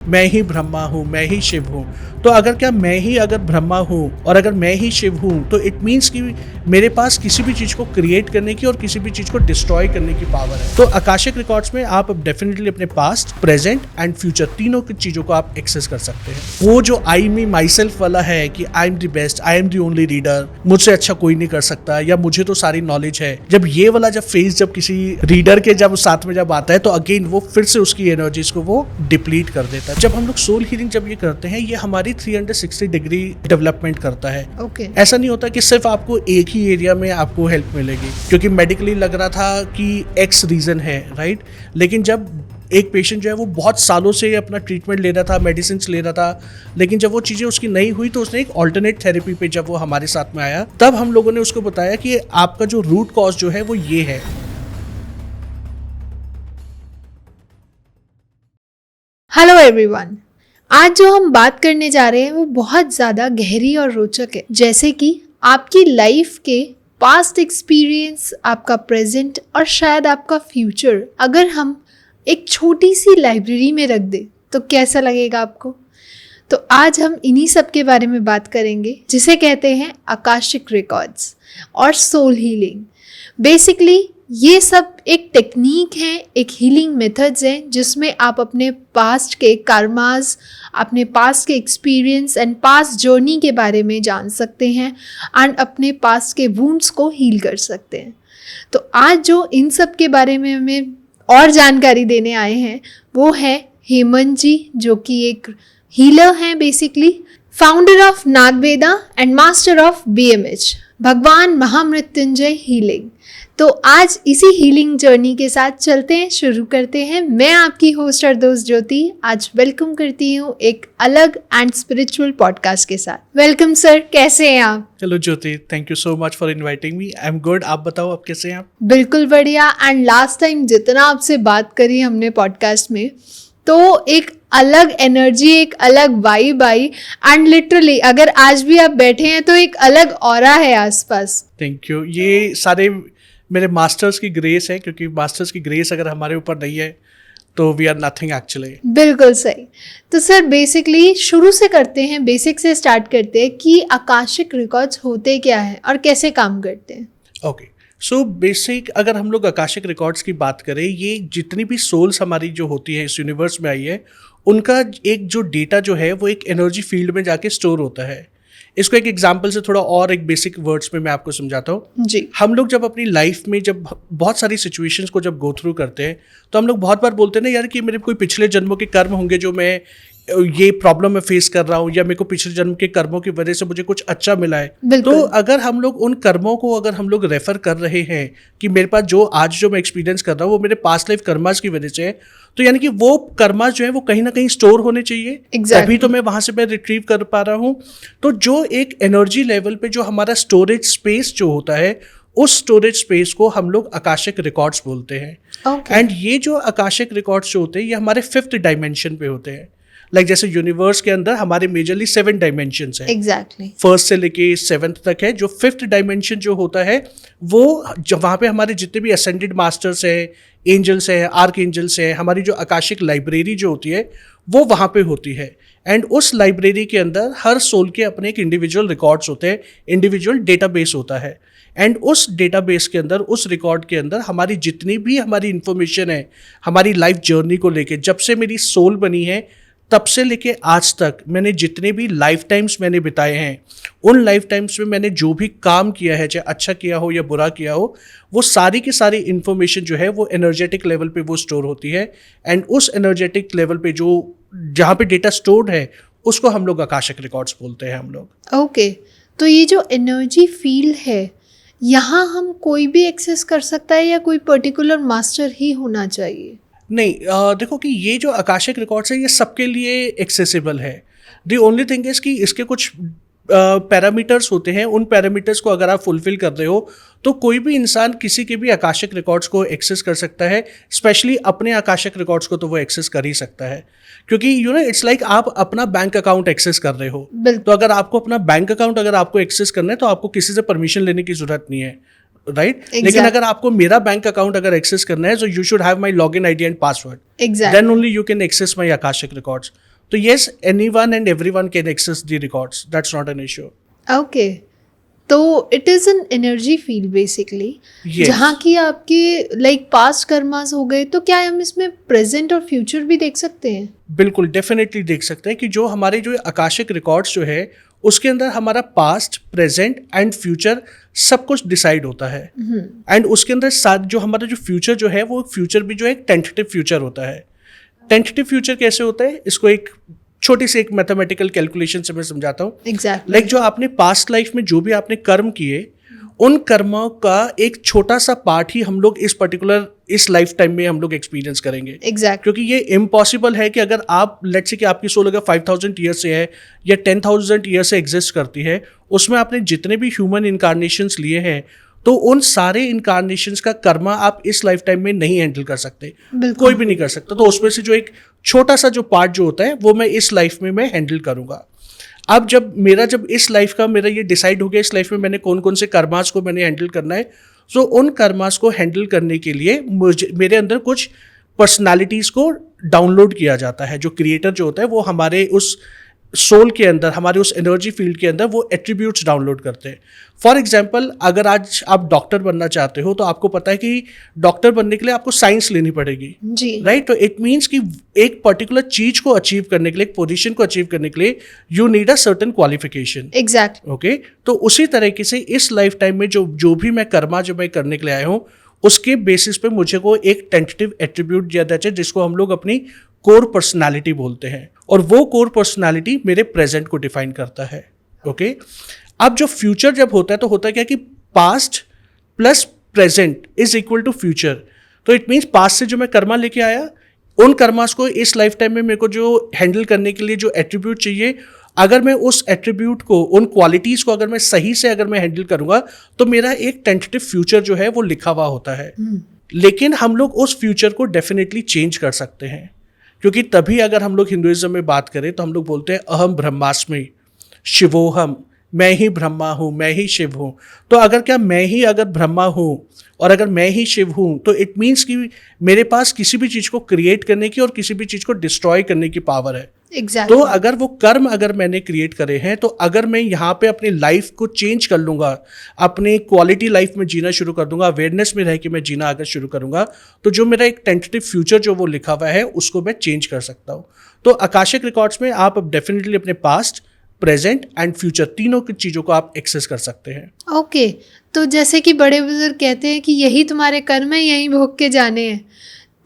मैं ही ब्रह्मा हूँ, मैं ही शिव हूँ। तो अगर ब्रह्मा हूँ और अगर मैं ही शिव हूँ तो इट मीन्स कि मेरे पास किसी भी चीज़ को क्रिएट करने की और किसी भी चीज़ को डिस्ट्रॉय करने की पावर है। तो आकाशिक रिकॉर्ड्स में आप डेफिनेटली अपने पास्ट, प्रेजेंट एंड फ्यूचर तीनों की चीज़ों को आप एक्सेस कर सकते हैं। वो जो आई मी माई सेल्फ वाला है कि I am the best, I am the only reader, मुझसे अच्छा कोई नहीं कर सकता, या मुझे तो सारी नॉलेज है, जब ये वाला फेज जब किसी रीडर के जब साथ में जब आता है तो अगेन वो फिर से उसकी एनर्जीज को वो डिप्लीट कर देता है। जब हम लोग सोल हीलिंग जब ये करते हैं, ये हमारी 360 डिग्री डेवलपमेंट करता है। ऐसा नहीं होता कि सिर्फ आपको एक ही एरिया में आपको हेल्प मिलेगी, क्योंकि मेडिकली लग रहा था कि एक्स रीजन है, राइट, लेकिन जब एक पेशेंट जो है वो बहुत सालों से अपना ट्रीटमेंट ले रहा था, मेडिसिन ले रहा था, लेकिन जब वो चीज़ें उसकी नहीं हुई तो उसने एक ऑल्टरनेट थेरेपी पे जब वो हमारे साथ में आया, तब हम लोगों ने उसको बताया कि आपका जो रूट कॉज जो है वो ये है। हेलो एवरीवन, आज जो हम बात करने जा रहे हैं वो बहुत ज़्यादा गहरी और रोचक है। जैसे कि आपकी लाइफ के पास्ट एक्सपीरियंस, आपका प्रेजेंट और शायद आपका फ्यूचर अगर हम एक छोटी सी लाइब्रेरी में रख दें तो कैसा लगेगा आपको। तो आज हम इन्हीं सब के बारे में बात करेंगे, जिसे कहते हैं आकाशिक रिकॉर्ड्स और सोल हीलिंग। बेसिकली ये सब एक टेक्निक है, एक हीलिंग मेथड्स हैं जिसमें आप अपने पास्ट के कर्मास, अपने पास्ट के एक्सपीरियंस एंड पास्ट जर्नी के बारे में जान सकते हैं एंड अपने पास्ट के वुंड्स को हील कर सकते हैं। तो आज जो इन सब के बारे में हमें और जानकारी देने आए हैं वो है हेमंत जी, जो कि एक हीलर हैं, basically founder of Nagveda and master of BMH, भगवान महामृत्युंजय हीलिंग। तो आज इसी हीलिंग जर्नी के साथ चलते हैं, शुरू करते हैं। मैं आपकी होस्ट और दोस्त ज्योति आज वेलकम करती हूँ एक अलग एंड स्पिरिचुअल पॉडकास्ट के साथ। वेलकम सर, कैसे हैं आप? Hello Jyoti, thank you so much for inviting me. I am good, आप बताओ आप कैसे हैं? आप? बिल्कुल बढ़िया। एंड लास्ट टाइम जितना आपसे बात करी हमने पॉडकास्ट में, तो एक अलग एनर्जी, एक अलग वाइब आई एंड लिटरली अगर आज भी आप बैठे हैं तो एक अलग ऑरा है आसपास। Thank you. ये सारे मेरे मास्टर्स की ग्रेस है, क्योंकि मास्टर्स की ग्रेस अगर हमारे ऊपर नहीं है तो वी आर नथिंग एक्चुअली। बिल्कुल सही। तो सर बेसिकली शुरू से करते हैं, बेसिक से स्टार्ट करते हैं कि आकाशिक रिकॉर्ड्स होते क्या है और कैसे काम करते हैं। ओके, सो बेसिक अगर हम लोग आकाशिक रिकॉर्ड्स की बात करें, ये जितनी भी सोल्स हमारी जो होती है इस यूनिवर्स में आई है, उनका एक जो डेटा जो है वो एक एनर्जी फील्ड में जाके स्टोर होता है। इसको एक एग्जांपल से थोड़ा और एक बेसिक वर्ड्स में मैं आपको समझाता हूँ जी। हम लोग जब अपनी लाइफ में जब बहुत सारी सिचुएशंस को जब गो थ्रू करते हैं तो हम लोग बहुत बार बोलते हैं ना यार कि मेरे कोई पिछले जन्मों के कर्म होंगे जो मैं ये प्रॉब्लम में फेस कर रहा हूँ, या मेरे को पिछले जन्म के कर्मों की वजह से मुझे कुछ अच्छा मिला है। तो अगर हम लोग उन कर्मों को अगर हम लोग रेफर कर रहे हैं कि मेरे पास जो आज जो मैं एक्सपीरियंस कर रहा हूँ वो मेरे पास्ट लाइफ कर्मास की वजह से है, तो यानी कि वो कर्मास जो है वो कहीं ना कहीं स्टोर होने चाहिए। तभी तो मैं वहां से मैं रिट्रीव कर पा रहा हूँ। तो जो एक एनर्जी लेवल पे जो हमारा स्टोरेज स्पेस जो होता है, उस स्टोरेज स्पेस को हम लोग आकाशिक रिकॉर्ड्स बोलते हैं। एंड ये जो आकाशिक रिकॉर्ड्स जो होते हैं ये हमारे 5th डायमेंशन पे होते हैं। लाइक जैसे यूनिवर्स के अंदर हमारे मेजरली 7 डायमेंशंस हैं। एग्जैक्टली। फर्स्ट से लेके 7th तक है। जो 5th डायमेंशन जो होता है वो जब वहाँ पे हमारे जितने भी असेंडेड मास्टर्स हैं, एंजल्स हैं, आर्क एंजल्स हैं, हमारी जो आकाशिक लाइब्रेरी जो होती है वो वहाँ पे होती है। एंड उस लाइब्रेरी के अंदर हर सोल के अपने एक इंडिविजुअल रिकॉर्ड्स होते हैं, इंडिविजुअल डेटाबेस होता है। एंड उस डेटाबेस के अंदर, उस रिकॉर्ड के अंदर हमारी जितनी भी हमारी इंफॉर्मेशन है हमारी लाइफ जर्नी को लेके, जब से मेरी सोल बनी है तब से लेके आज तक मैंने जितने भी लाइफ टाइम्स मैंने बिताए हैं, उन लाइफ टाइम्स में मैंने जो भी काम किया है, चाहे अच्छा किया हो या बुरा किया हो, वो सारी की सारी इन्फॉर्मेशन जो है वो एनर्जेटिक लेवल पे वो स्टोर होती है। एंड उस एनर्जेटिक लेवल पे जो जहाँ पे डेटा स्टोर्ड है उसको हम लोग आकाशिक रिकॉर्ड्स बोलते हैं हम लोग। ओके, तो ये जो एनर्जी फील्ड है यहाँ हम कोई भी एक्सेस कर सकता है या कोई पर्टिकुलर मास्टर ही होना चाहिए? नहीं, देखो कि ये जो आकाशिक रिकॉर्ड्स है ये सबके लिए एक्सेसिबल है। द ओनली थिंग इज कि इसके कुछ पैरामीटर्स होते हैं। उन पैरामीटर्स को अगर आप फुलफिल कर रहे हो तो कोई भी इंसान किसी के भी आकाशिक रिकॉर्ड्स को एक्सेस कर सकता है। स्पेशली अपने आकाशिक रिकॉर्ड्स को तो वो एक्सेस कर ही सकता है, क्योंकि यू नो इट्स लाइक आप अपना बैंक अकाउंट एक्सेस कर रहे हो। तो अगर आपको अपना बैंक अकाउंट अगर आपको एक्सेस करना है तो आपको किसी से परमिशन लेने की जरूरत नहीं है, राइट? लेकिन अगर आपको मेरा बैंक अकाउंट अगर एक्सेस करना है, so you should have my login ID and password. Exactly. Then only you can access my Akashic records. तो yes, anyone and everyone can access the records. That's not an issue. Okay, तो it is an energy field basically, Yes. जहाँ की आपके like past karmas हो गए, तो क्या हम इसमें प्रेजेंट और फ्यूचर भी देख सकते हैं? बिल्कुल डेफिनेटली देख सकते हैं कि जो हमारे जो आकाशिक रिकॉर्ड्स जो है उसके अंदर हमारा पास्ट, प्रेजेंट एंड फ्यूचर सब कुछ डिसाइड होता है। एंड उसके अंदर साथ जो हमारा जो फ्यूचर जो है वो फ्यूचर भी जो है एक टेंटेटिव फ्यूचर होता है। टेंटेटिव फ्यूचर कैसे होता है, इसको एक छोटी सी एक मैथमेटिकल कैलकुलेशन से मैं समझाता हूँ। एग्जैक्टली। लाइक जो आपने पास्ट लाइफ में जो भी आपने कर्म किए, उन कर्मों का एक छोटा सा पार्ट ही हम लोग इस पर्टिकुलर इस लाइफ टाइम में हम लोग एक्सपीरियंस करेंगे। एग्जैक्ट। क्योंकि ये इम्पॉसिबल है कि अगर आप लेट्स से कि आपकी सोल अगर 5000 ईयर से है या 10,000 ईयर से एग्जिस्ट करती है, उसमें आपने जितने भी ह्यूमन इनकारनेशंस लिए हैं, तो उन सारे इनकारनेशंस का कर्मा आप इस लाइफ टाइम में नहीं हैंडल कर सकते, कोई भी नहीं कर सकता। तो उसमें से जो एक छोटा सा जो पार्ट जो होता है वो मैं इस लाइफ में मैं हैंडल करूँगा। अब जब इस लाइफ का मेरा ये डिसाइड हो गया इस लाइफ में मैंने कौन कौन से कर्मास को मैंने हैंडल करना है, तो उन कर्मास को हैंडल करने के लिए मेरे अंदर कुछ पर्सनालिटीज़ को डाउनलोड किया जाता है। जो क्रिएटर जो होता है वो हमारे उस सोल के अंदर, हमारे उस एनर्जी फील्ड के अंदर वो एट्रीब्यूट्स डाउनलोड करते हैं। फॉर एग्जाम्पल, अगर आज आप डॉक्टर बनना चाहते हो तो आपको पता है कि डॉक्टर बनने के लिए आपको साइंस लेनी पड़ेगी जी, राइट। तो इट मीन्स कि एक पर्टिकुलर चीज को अचीव करने के लिए, एक पोजीशन को अचीव करने के लिए you need a certain qualification. Exact. Okay, तो उसी तरीके से इस लाइफ टाइम में जो भी मैं कर्मा जो मैं करने के लिए आया हूँ, उसके बेसिस पे मुझे को एक टेंटेटिव एट्रीब्यूट दिया जाता है जिसको हम लोग अपनी कोर पर्सनालिटी बोलते हैं, और वो कोर पर्सनालिटी मेरे प्रेजेंट को डिफाइन करता है। ओके, अब जो फ्यूचर जब होता है तो होता है क्या कि past plus present is equal to future. तो इट मीन्स पास्ट से जो मैं कर्मा लेके आया, उन कर्मास को इस लाइफ टाइम में मेरे को जो हैंडल करने के लिए जो एट्रीब्यूट चाहिए, अगर मैं उस एट्रीब्यूट को, उन क्वालिटीज़ को अगर मैं सही से अगर मैं हैंडल करूँगा तो मेरा एक टेंटेटिव फ्यूचर जो है वो लिखा हुआ होता है। लेकिन हम लोग उस फ्यूचर को डेफिनेटली चेंज कर सकते हैं, क्योंकि तभी अगर हम लोग हिंदुइज्म में बात करें तो हम लोग बोलते हैं अहम ब्रह्मास्मि शिवोहम, मैं ही ब्रह्मा हूँ, मैं ही शिव हूँ। तो मैं ही अगर ब्रह्मा हूँ और अगर मैं ही शिव हूँ, तो इट मीन्स कि मेरे पास किसी भी चीज़ को क्रिएट करने की और किसी भी चीज़ को डिस्ट्रॉय करने की पावर है। एग्जैक्टली। तो अगर वो कर्म अगर मैंने क्रिएट करे हैं, तो अगर मैं यहाँ पे अपनी लाइफ को चेंज कर लूँगा, अपनी क्वालिटी लाइफ में जीना शुरू कर दूंगा, अवेयरनेस में रह के मैं जीना अगर शुरू करूँगा, तो जो मेरा एक टेंटेटिव फ्यूचर जो वो लिखा हुआ है उसको मैं चेंज कर सकता हूँ। तो आकाशिक रिकॉर्ड्स में आप डेफिनेटली अपने पास्ट, प्रेजेंट एंड फ्यूचर तीनों की चीज़ों को आप एक्सेस कर सकते हैं। ओके, तो जैसे कि बड़े बुजुर्ग कहते हैं कि यही तुम्हारे कर्म है, यही भोग के जाने हैं,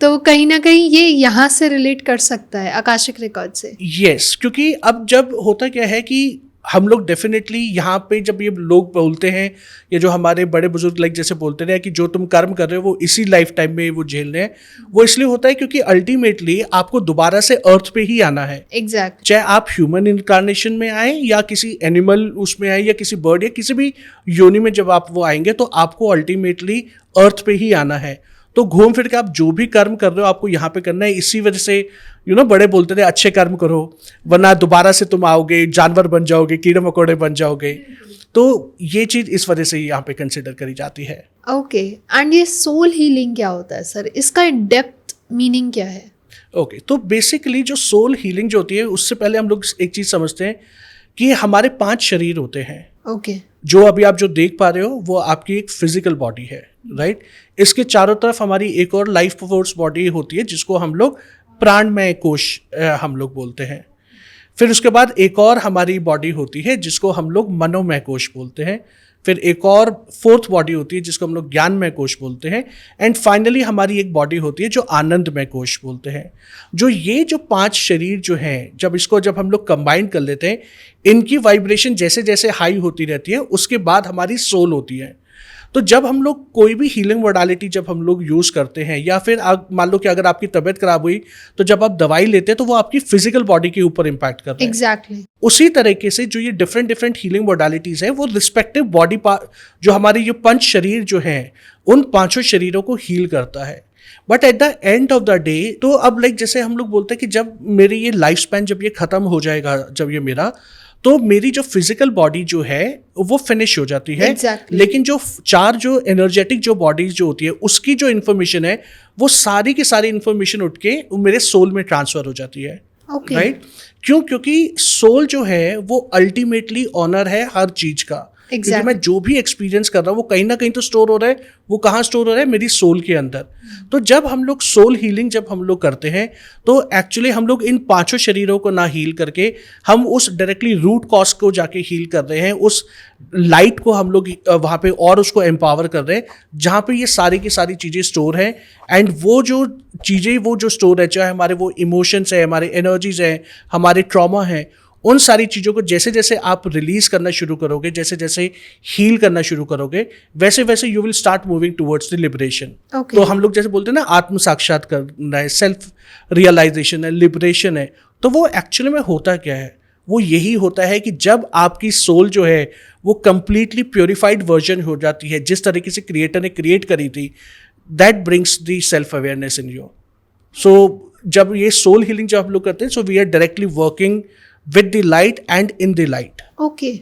तो कहीं ना कहीं ये यहाँ से रिलेट कर सकता है आकाशिक रिकॉर्ड से। यस, क्योंकि अब जब होता क्या है कि हम लोग डेफिनेटली यहाँ पे जब ये लोग बोलते हैं, ये जो हमारे बड़े बुजुर्ग लाइक जैसे बोलते हैं कि जो तुम कर्म कर रहे हो वो इसी लाइफ टाइम में वो झेल रहे हैं, वो इसलिए होता है क्योंकि अल्टीमेटली आपको दोबारा से अर्थ पे ही आना है। एग्जैक्ट। चाहे आप ह्यूमन इनकारनेशन में आए या किसी एनिमल उसमें आए या किसी बर्ड या किसी भी योनि में जब आप वो आएंगे, तो आपको अल्टीमेटली अर्थ पे ही आना है। तो घूम फिर के आप जो भी कर्म कर रहे हो आपको यहाँ पे करना है। इसी वजह से बड़े बोलते थे अच्छे कर्म करो वरना दोबारा से तुम आओगे, जानवर बन जाओगे, कीड़े मकोड़े बन जाओगे। तो ये चीज़ इस वजह से यहाँ पे कंसिडर करी जाती है। ओके, एंड ये सोल हीलिंग क्या होता है सर? इसका डेप्थ मीनिंग क्या है? ओके, तो बेसिकली जो सोल हीलिंग जो होती है, उससे पहले हम लोग एक चीज़ समझते हैं कि हमारे 5 शरीर होते हैं। ओके। जो अभी आप जो देख पा रहे हो वो आपकी एक फिजिकल बॉडी है, राइट। इसके चारों तरफ हमारी एक और लाइफ फोर्स बॉडी होती है जिसको हम लोग प्राणमय कोश हम लोग बोलते हैं। फिर उसके बाद एक और हमारी बॉडी होती है जिसको हम लोग मनोमय कोश बोलते हैं। फिर एक और 4th बॉडी होती है जिसको हम लोग ज्ञानमय कोश बोलते हैं। एंड फाइनली हमारी एक बॉडी होती है जो आनंदमय कोश बोलते हैं। जो ये जो 5 शरीर जो हैं, जब हम लोग कंबाइन कर लेते हैं, इनकी वाइब्रेशन जैसे जैसे हाई होती रहती है, उसके बाद हमारी सोल होती है। तो जब हम लोग कोई भी हीलिंग मोडालिटी जब हम लोग यूज़ करते हैं, या फिर मान लो कि अगर आपकी तबीयत खराब हुई तो जब आप दवाई लेते हैं तो वो आपकी फिजिकल बॉडी के ऊपर इम्पैक्ट करता है। एग्जैक्टली। उसी तरीके से जो ये डिफरेंट हीलिंग मोडालिटीज़ है वो रिस्पेक्टिव बॉडी पार्ट, जो हमारे ये 5 शरीर जो हैं, उन 5 शरीरों को हील करता है। But at the end of the day, तो अब लाइक जैसे हम लोग बोलते हैं कि जब मेरी ये लाइफ स्पैन जब ये ख़त्म हो जाएगा, जब ये मेरा, तो मेरी जो फिजिकल बॉडी जो है वो फिनिश हो जाती है। Exactly. लेकिन जो 4 जो एनर्जेटिक जो बॉडीज जो होती है उसकी जो इन्फॉर्मेशन है वो सारी की सारी इन्फॉर्मेशन उठ के मेरे सोल में ट्रांसफर हो जाती है। Okay. राइट, क्यों? क्योंकि सोल जो है वो अल्टीमेटली ऑनर है हर चीज का। क्योंकि मैं जो भी एक्सपीरियंस कर रहा हूँ वो कहीं ना कहीं तो स्टोर हो रहा है। वो कहाँ स्टोर हो रहा है? मेरी सोल के अंदर। तो जब हम लोग सोल हीलिंग जब हम लोग करते हैं तो एक्चुअली हम लोग इन पांचों शरीरों को ना हील करके हम उस डायरेक्टली रूट कॉज को जाके हील कर रहे हैं, उस लाइट को हम लोग वहाँ पे और उसको एम्पावर कर रहे हैं जहाँ पे ये सारी की सारी चीज़ें स्टोर हैं। एंड वो जो चीज़ें वो जो स्टोर है, चाहे हमारे वो इमोशंस है, हमारे एनर्जीज हैं, हमारे ट्रॉमा है, उन सारी चीज़ों को जैसे जैसे आप रिलीज करना शुरू करोगे, जैसे जैसे हील करना शुरू करोगे, वैसे वैसे you will start moving towards the liberation. तो हम लोग जैसे बोलते हैं ना, आत्म साक्षात करना है, सेल्फ रियलाइजेशन है, लिबरेशन है। तो वो एक्चुअली में होता क्या है? वो यही होता है कि जब आपकी सोल जो है वो कंप्लीटली प्योरीफाइड वर्जन हो जाती है, जिस तरीके से क्रिएटर ने क्रिएट करी थी, that brings the self awareness in you. So जब ये सोल हीलिंग जब हम लोग करते हैं, so we are directly working with the light and in the light. Okay,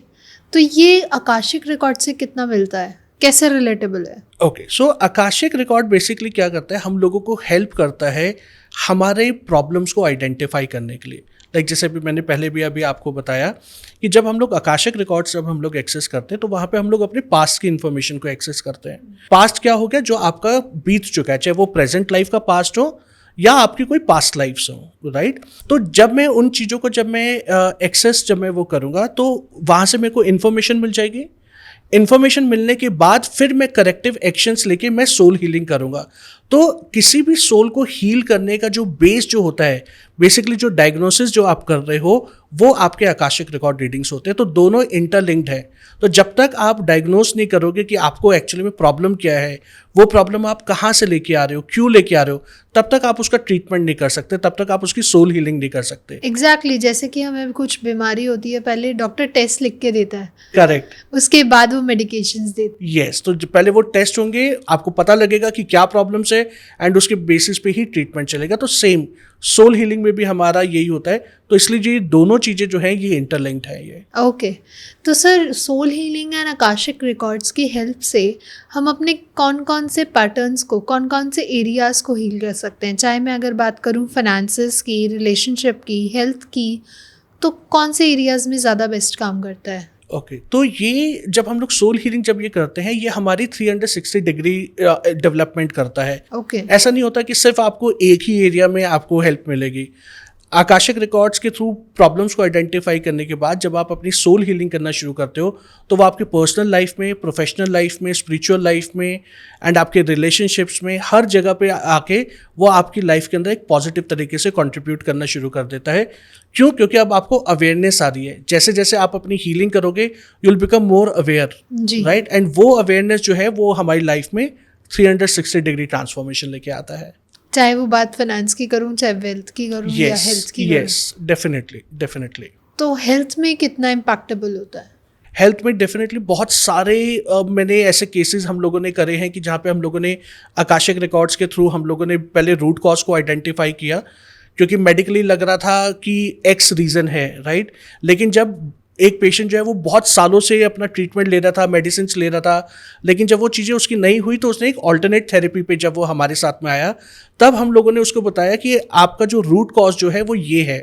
तो ये आकाशिक रिकॉर्ड से कितना मिलता है, कैसे रिलेटेबल है? ओके, सो आकाशिक रिकॉर्ड बेसिकली क्या करता है? हम लोगों को हेल्प करता है हमारे प्रॉब्लम्स को आइडेंटिफाई करने के लिए। लाइक जैसे अभी मैंने पहले भी अभी आपको बताया कि जब हम लोग आकाशिक रिकॉर्ड्स जब हम लोग एक्सेस करते हैं तो वहाँ पे हम लोग अपने पास्ट की इन्फॉर्मेशन को एक्सेस करते हैं। पास्ट क्या हो गया? जो आपका बीत चुका है, चाहे वो प्रेजेंट लाइफ का पास्ट हो या आपकी कोई पास्ट लाइफ्स हो, राइट? तो जब मैं उन चीज़ों को जब मैं एक्सेस जब मैं वो करूँगा तो वहाँ से मेरे को इन्फॉर्मेशन मिल जाएगी। इन्फॉर्मेशन मिलने के बाद फिर मैं करेक्टिव एक्शंस लेके मैं सोल हीलिंग करूँगा। तो किसी भी सोल को हील करने का जो बेस जो होता है, बेसिकली जो डायग्नोसिस जो आप कर रहे हो, वो आपके आकाशिक रिकॉर्ड रीडिंग्स होते हैं। तो दोनों इंटरलिंक्ड है। तो जब तक आप डायग्नोस नहीं करोगे कि आपको एक्चुअली में प्रॉब्लम क्या है, वो प्रॉब्लम आप कहाँ से लेके आ रहे हो, क्यों लेके आ रहे हो, तब तक आप उसका ट्रीटमेंट नहीं कर सकते, तब तक आप उसकी सोल हीलिंग नहीं कर सकते। एग्जैक्टली जैसे कि हमें कुछ बीमारी होती है, पहले डॉक्टर टेस्ट लिख के देता है, करेक्ट, उसके बाद वो मेडिकेशंस देते हैं। यस, तो पहले वो टेस्ट होंगे, आपको पता लगेगा कि क्या प्रॉब्लम्स है एंड उसके बेसिस पे ही ट्रीटमेंट चलेगा। तो सेम सोल हीलिंग में भी हमारा यही होता है। तो इसलिए ये दोनों चीज़ें जो हैं ये इंटरलिंक्ड है ये। ओके, तो sir soul healing and Akashic records की हेल्प से हम अपने कौन कौन से पैटर्न्स को, कौन कौन से एरियाज़ को हील कर सकते हैं? चाहे मैं अगर बात करूं फाइनेंसेस की, रिलेशनशिप की, हेल्थ की, तो कौन से एरियाज़ में ज़्यादा बेस्ट काम करता है? ओके, तो ये जब हम लोग सोल हीलिंग जब ये करते हैं, ये हमारी 360 डिग्री डेवलपमेंट करता है। ओके, ऐसा नहीं होता कि सिर्फ आपको एक ही एरिया में आपको हेल्प मिलेगी। आकाशिक रिकॉर्ड्स के थ्रू प्रॉब्लम्स को आइडेंटिफाई करने के बाद जब आप अपनी सोल हीलिंग करना शुरू करते हो तो वो आपके पर्सनल लाइफ में, प्रोफेशनल लाइफ में, स्पिरिचुअल लाइफ में एंड आपके रिलेशनशिप्स में, हर जगह पे आके वो आपकी लाइफ के अंदर एक पॉजिटिव तरीके से कंट्रीब्यूट करना शुरू कर देता है। क्यों? क्योंकि अब आपको अवेयरनेस आ रही है। जैसे जैसे आप अपनी हीलिंग करोगे you will become more aware, right? And वो अवेयरनेस जो है वो हमारी लाइफ में 360 डिग्री ट्रांसफॉर्मेशन लेके आता है। चाहे वो बात फाइनेंस की करूं, चाहे वेल्थ की करूं या हेल्थ की करूं। Yes, definitely. तो हेल्थ में कितना इम्पैक्टेबल होता है? हेल्थ में डेफिनेटली बहुत सारे मैंने ऐसे केसेस हम लोगों ने करे हैं कि जहाँ पे हम लोगों ने आकाशिक रिकॉर्ड्स के थ्रू हम लोगों ने पहले रूट कॉज को आइडेंटिफाई किया, क्योंकि मेडिकली लग रहा था कि एक्स रीज़न है, राइट? लेकिन जब एक पेशेंट जो है वो बहुत सालों से अपना ट्रीटमेंट ले रहा था, मेडिसिन ले रहा था, लेकिन जब वो चीज़ें उसकी नहीं हुई तो उसने एक ऑल्टरनेट थेरेपी पे जब वो हमारे साथ में आया तब हम लोगों ने उसको बताया कि आपका जो रूट कॉज जो है वो ये है,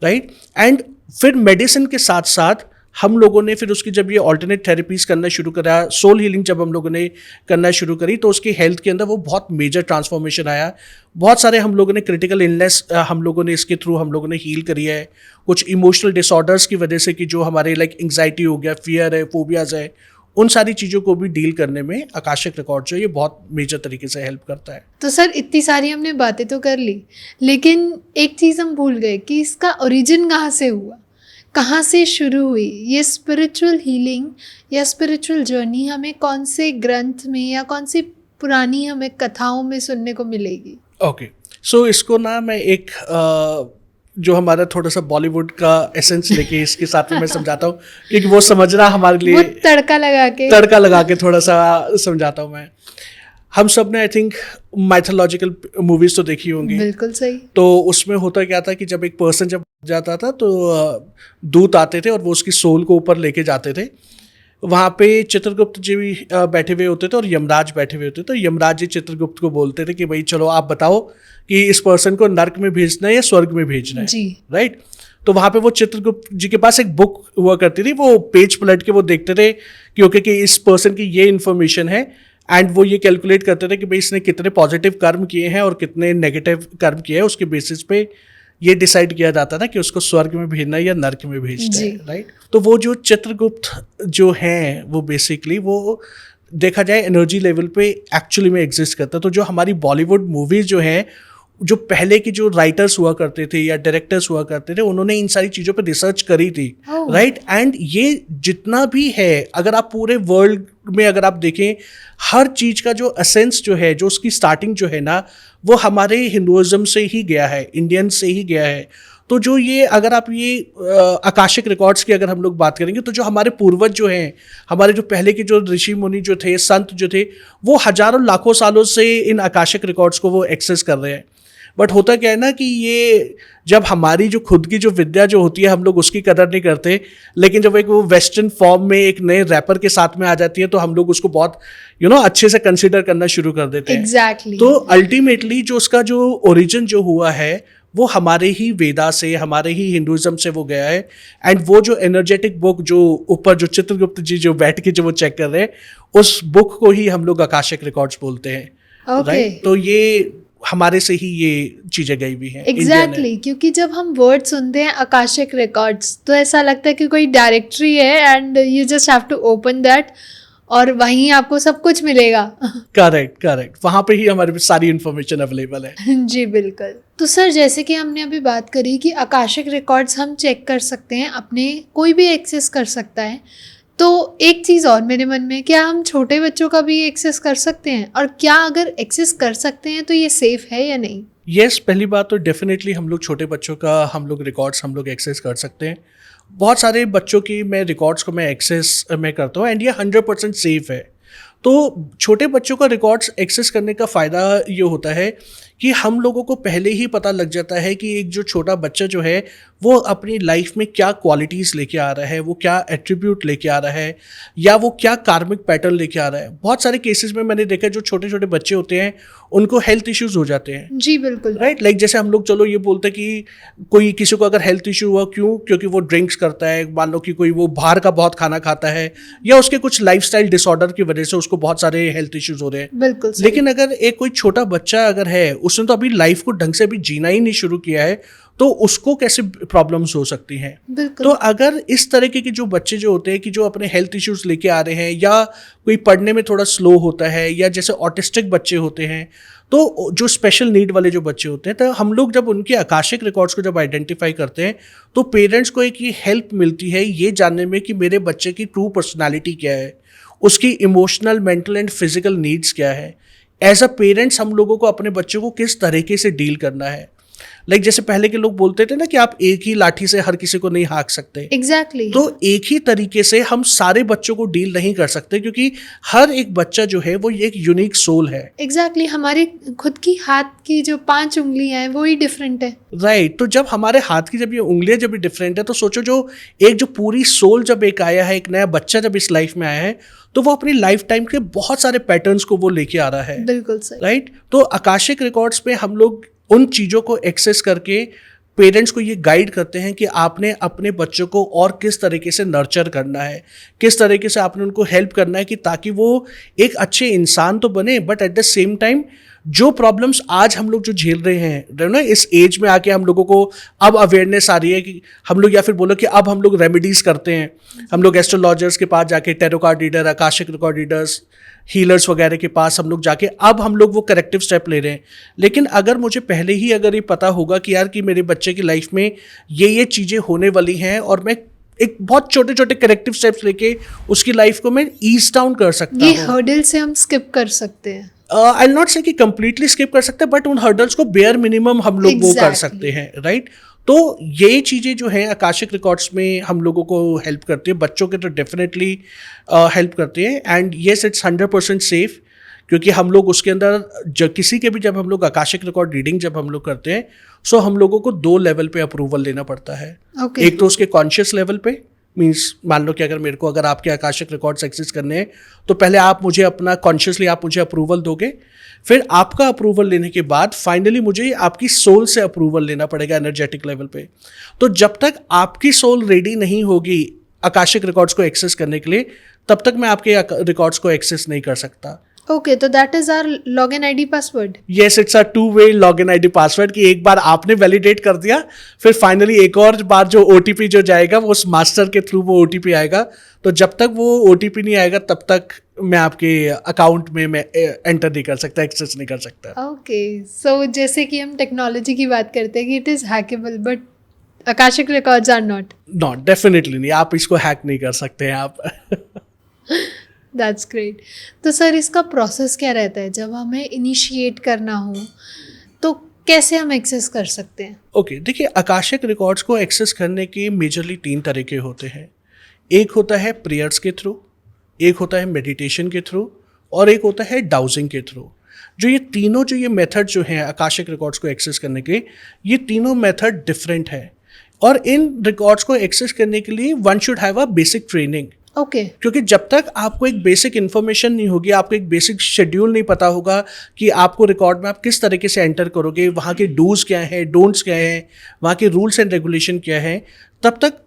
राइट? एंड फिर मेडिसिन के साथ साथ हम लोगों ने फिर उसकी जब ये ऑल्टरनेट थेरेपीज़ करना शुरू करा, सोल हीलिंग जब हम लोगों ने करना शुरू करी तो उसकी हेल्थ के अंदर वो बहुत मेजर ट्रांसफॉर्मेशन आया। बहुत सारे हम लोगों ने क्रिटिकल इलनेस हम लोगों ने इसके थ्रू हम लोगों ने हील करी है। कुछ इमोशनल डिसऑर्डर्स की वजह से कि जो हमारे लाइक एंग्जाइटी हो गया, फियर है, फोबियाज़ है, उन सारी चीज़ों को भी डील करने में आकाशिक रिकॉर्ड जो है ये बहुत मेजर तरीके से हेल्प करता है। तो सर इतनी सारी हमने बातें तो कर ली, लेकिन एक चीज़ हम भूल गए कि इसका ओरिजिन कहाँ से हुआ, कहाँ से शुरू हुई ये स्पिरिचुअल हीलिंग या स्पिरिचुअल जर्नी? हमें कौन से ग्रंथ में या कौन सी पुरानी हमें कथाओं में सुनने को मिलेगी? ओके, सो इसको ना मैं एक जो हमारा थोड़ा सा बॉलीवुड का एसेंस लेके इसके साथ में मैं समझाता हूँ, क्योंकि वो समझना हमारे लिए वो तड़का लगा के थोड़ा सा समझाता हूँ मैं। हम सब ने आई थिंक माइथोलॉजिकल मूवीज तो देखी होंगी। बिल्कुल सही। तो उसमें होता क्या था कि जब एक पर्सन जब जाता था तो दूत आते थे और वो उसकी सोल को ऊपर लेके जाते थे। वहाँ पे चित्रगुप्त जी भी बैठे हुए होते थे और यमराज बैठे हुए होते थे। तो यमराज जी चित्रगुप्त को बोलते थे कि भाई चलो आप बताओ कि इस पर्सन को नर्क में भेजना है या स्वर्ग में भेजना है, जी, राइट? तो वहां पे वो चित्रगुप्त जी के पास एक बुक हुआ करती थी, वो पेज पलट के वो देखते थे कि ओके कि इस पर्सन की ये इन्फॉर्मेशन है, एंड वो ये कैलकुलेट करते थे कि भाई इसने कितने पॉजिटिव कर्म किए हैं और कितने नेगेटिव कर्म किए हैं, उसके बेसिस पे ये डिसाइड किया जाता था कि उसको स्वर्ग में भेजना है या नर्क में भेजना है, राइट। तो वो जो चित्रगुप्त जो हैं वो बेसिकली वो देखा जाए एनर्जी लेवल पे एक्चुअली में एग्जिस्ट करता है। तो जो हमारी बॉलीवुड मूवीज जो हैं, जो पहले के जो राइटर्स हुआ करते थे या डायरेक्टर्स हुआ करते थे, उन्होंने इन सारी चीज़ों पे रिसर्च करी थी, राइट। एंड ये जितना भी है, अगर आप पूरे वर्ल्ड में अगर आप देखें, हर चीज़ का जो एसेंस जो है, जो उसकी स्टार्टिंग जो है ना, वो हमारे हिंदुइज्म से ही गया है, इंडियन से ही गया है। तो जो ये अगर आप ये आकाशिक रिकॉर्ड्स की अगर हम लोग बात करेंगे, तो जो हमारे पूर्वज जो हैं, हमारे जो पहले के जो ऋषि मुनि जो थे, संत जो थे, वो हजारों लाखों सालों से इन आकाशिक रिकॉर्ड्स को वो एक्सेस कर रहे हैं। बट होता क्या है ना कि ये जब हमारी जो खुद की जो विद्या जो होती है, हम लोग उसकी कदर नहीं करते, लेकिन जब एक वो वेस्टर्न फॉर्म में एक नए रैपर के साथ में आ जाती है, तो हम लोग उसको बहुत अच्छे से कंसिडर करना शुरू कर देते हैं। Exactly. तो अल्टीमेटली जो उसका जो ओरिजिन जो हुआ है, वो हमारे ही वेदा से, हमारे ही हिंदुइज्म से वो गया है। एंड वो जो एनर्जेटिक बुक जो ऊपर जो चित्रगुप्त जी जो बैठ के जो वो चेक कर रहे हैं, उस बुक को ही हम लोग आकाशिक रिकॉर्ड्स बोलते हैं, राइट। तो ये हमारे से ही ये चीजें गई हुई हैं। एग्जैक्टली, क्योंकि जब हम वर्ड सुनते हैं आकाशिक रिकॉर्ड्स, तो ऐसा लगता है कि कोई डायरेक्टरी है and you just have to open that और वहीं आपको सब कुछ मिलेगा। करेक्ट, वहां पे ही हमारे सारी इंफॉर्मेशन अवेलेबल है। जी बिल्कुल। तो सर, जैसे कि हमने अभी बात करी कि आकाशिक रिकॉर्ड्स हम चेक कर सकते हैं, अपने कोई भी एक्सेस कर सकता है, तो एक चीज़ और मेरे मन में, क्या हम छोटे बच्चों का भी एक्सेस कर सकते हैं, और क्या अगर एक्सेस कर सकते हैं तो ये सेफ है या नहीं? यस, पहली बात तो डेफिनेटली हम लोग छोटे बच्चों का हम लोग रिकॉर्ड्स हम लोग एक्सेस कर सकते हैं। बहुत सारे बच्चों की मैं रिकॉर्ड्स को मैं एक्सेस मैं करता हूँ, एंड ये 100% सेफ है। तो छोटे बच्चों का रिकॉर्ड्स एक्सेस करने का फ़ायदा ये होता है कि हम लोगों को पहले ही पता लग जाता है कि एक जो छोटा बच्चा जो है, वो अपनी लाइफ में क्या क्वालिटीज़ लेके आ रहा है, वो क्या एट्रीब्यूट लेके आ रहा है, या वो क्या कार्मिक पैटर्न लेके आ रहा है। बहुत सारे केसेस में मैंने देखा है, जो छोटे छोटे बच्चे होते हैं उनको हेल्थ इश्यूज़ हो जाते हैं। जी बिल्कुल, राइट। लाइक जैसे हम लोग चलो ये बोलते हैं कि कोई किसी को अगर हेल्थ इशू हुआ, क्यों? क्योंकि वो ड्रिंक्स करता है, मान लो कि कोई वो बाहर का बहुत खाना खाता है, या उसके कुछ लाइफस्टाइल डिसऑर्डर की वजह से उसको बहुत सारे हेल्थ इश्यूज हो रहे हैं। बिल्कुल। लेकिन अगर एक कोई छोटा बच्चा अगर है, उसने तो अभी लाइफ को ढंग से अभी जीना ही नहीं शुरू किया है, तो उसको कैसे प्रॉब्लम्स हो सकती हैं। तो अगर इस तरीके के जो बच्चे जो होते हैं कि जो अपने हेल्थ इश्यूज लेके आ रहे हैं, या कोई पढ़ने में थोड़ा स्लो होता है, या जैसे ऑटिस्टिक बच्चे होते हैं, तो जो स्पेशल नीड वाले जो बच्चे होते हैं, तो हम लोग जब उनके आकाशिक रिकॉर्ड्स को जब आइडेंटिफाई करते हैं, तो पेरेंट्स को एक ये हेल्प मिलती है ये जानने में कि मेरे बच्चे की ट्रू पर्सनालिटी क्या है, उसकी emotional, mental and physical needs क्या है। एज अ पेरेंट्स हम लोगों को अपने बच्चों को किस तरीके से डील करना है। लाइक जैसे पहले के लोग बोलते थे ना कि आप एक ही लाठी से हर किसी को नहीं हाँक सकते। एग्जैक्टली। तो एक ही तरीके से हम सारे बच्चों को डील नहीं कर सकते, क्योंकि हर एक बच्चा जो है वो एक यूनिक सोल है। एग्जैक्टली, हमारी खुद की हाथ की जो 5 उंगलियां हैं वो ही डिफरेंट है। राइट। तो जब हमारे हाथ की जब ये उंगलियां जब डिफरेंट है, तो सोचो जो एक जो पूरी सोल जब एक आया है, एक नया बच्चा जब इस लाइफ में आया है, तो वो अपनी लाइफ टाइम के बहुत सारे पैटर्न्स को वो लेके आ रहा है। बिल्कुल सही। राइट। तो आकाशिक रिकॉर्ड्स पे हम लोग उन चीज़ों को एक्सेस करके पेरेंट्स को ये गाइड करते हैं कि आपने अपने बच्चों को और किस तरीके से नर्चर करना है, किस तरीके से आपने उनको हेल्प करना है, कि ताकि वो एक अच्छे इंसान तो बने, but at the same time जो प्रॉब्लम्स आज हम लोग जो झेल रहे हैं ना, इस एज में आके हम लोगों को अब अवेयरनेस आ रही है कि हम लोग, या फिर बोलो कि अब हम लोग रेमेडीज करते हैं, हम लोग एस्ट्रोलॉजर्स के पास जाके, tarot card reader, Akashic record readers, healers वगैरह के पास हम लोग जाके अब हम लोग वो करेक्टिव स्टेप ले रहे हैं। लेकिन अगर मुझे पहले ही अगर ये पता होगा कि यार कि मेरे बच्चे की लाइफ में ये चीज़ें होने वाली हैं, और मैं एक बहुत छोटे छोटे करेक्टिव स्टेप्स लेके उसकी लाइफ को मैं ईज डाउन कर सकता हूँ। ये हर्डल से हम स्किप कर सकते हैं। आई विल नॉट से कि कंप्लीटली स्किप कर सकते हैं, बट उन हर्डल्स को बेयर मिनिमम हम लोग वो कर सकते हैं। राइट। तो ये चीज़ें जो हैं आकाशिक रिकॉर्ड्स में हम लोगों को हेल्प करती है, बच्चों के तो डेफिनेटली हेल्प करती है। एंड येस, इट्स 100% सेफ, क्योंकि हम लोग उसके अंदर किसी के भी जब हम लोग आकाशिक रिकॉर्ड रीडिंग जब हम लोग करते हैं, सो हम लोगों को 2 लेवल पे अप्रूवल लेना पड़ता है। Okay. एक तो उसके कॉन्शियस लेवल पे, मीन्स मान लो कि अगर आपके आकाशिक रिकॉर्ड्स एक्सेस करने हैं तो पहले आप मुझे अपना कॉन्शियसली आप मुझे अप्रूवल दोगे, फिर आपका अप्रूवल लेने के बाद फाइनली मुझे आपकी सोल से अप्रूवल लेना पड़ेगा एनर्जेटिक लेवल पे। तो जब तक आपकी सोल रेडी नहीं होगी आकाशिक रिकॉर्ड्स को एक्सेस करने के लिए, तब तक मैं आपके रिकॉर्ड्स को एक्सेस नहीं कर सकता। ओके, तो that is our login ID password. Yes, it's a two way login ID password कि एक बार आपने वैलिडेट कर दिया, फिर फाइनली एक और बार जो ओटीपी जो जाएगा वो उस मास्टर के थ्रू वो ओटीपी आएगा। तो जब तक वो ओटीपी नहीं आएगा तब तक मैं आपके अकाउंट में मैं एंटर नहीं कर सकता, एक्सेस नहीं कर सकता। ओके, सो जैसे कि हम टेक्नोलॉजी की बात करते हैं कि it is hackable, but Akashic records are not. Definitely नहीं, आप इसको हैक नहीं कर सकते हैं आप। That's great. तो सर इसका प्रोसेस क्या रहता है जब हमें इनिशिएट करना हो, तो कैसे हम एक्सेस कर सकते हैं? ओके, देखिए आकाशिक रिकॉर्ड्स को एक्सेस करने के मेजरली 3 तरीके होते हैं। एक होता है प्रेयर्स के थ्रू, एक होता है मेडिटेशन के थ्रू, और एक होता है डाउजिंग के थ्रू। जो ये मेथड जो हैं आकाशिक रिकॉर्ड्स को एक्सेस करने के, ये तीनों मेथड डिफरेंट है। और इन रिकॉर्ड्स को एक्सेस करने के लिए one should have a basic training. Okay, क्योंकि जब तक आपको एक बेसिक इन्फॉर्मेशन नहीं होगी, आपको एक बेसिक शेड्यूल नहीं पता होगा कि आपको रिकॉर्ड में आप किस तरीके से एंटर करोगे, वहाँ के डूज क्या हैं, डोंट्स क्या हैं, वहाँ के रूल्स एंड रेगुलेशन क्या हैं, तब तक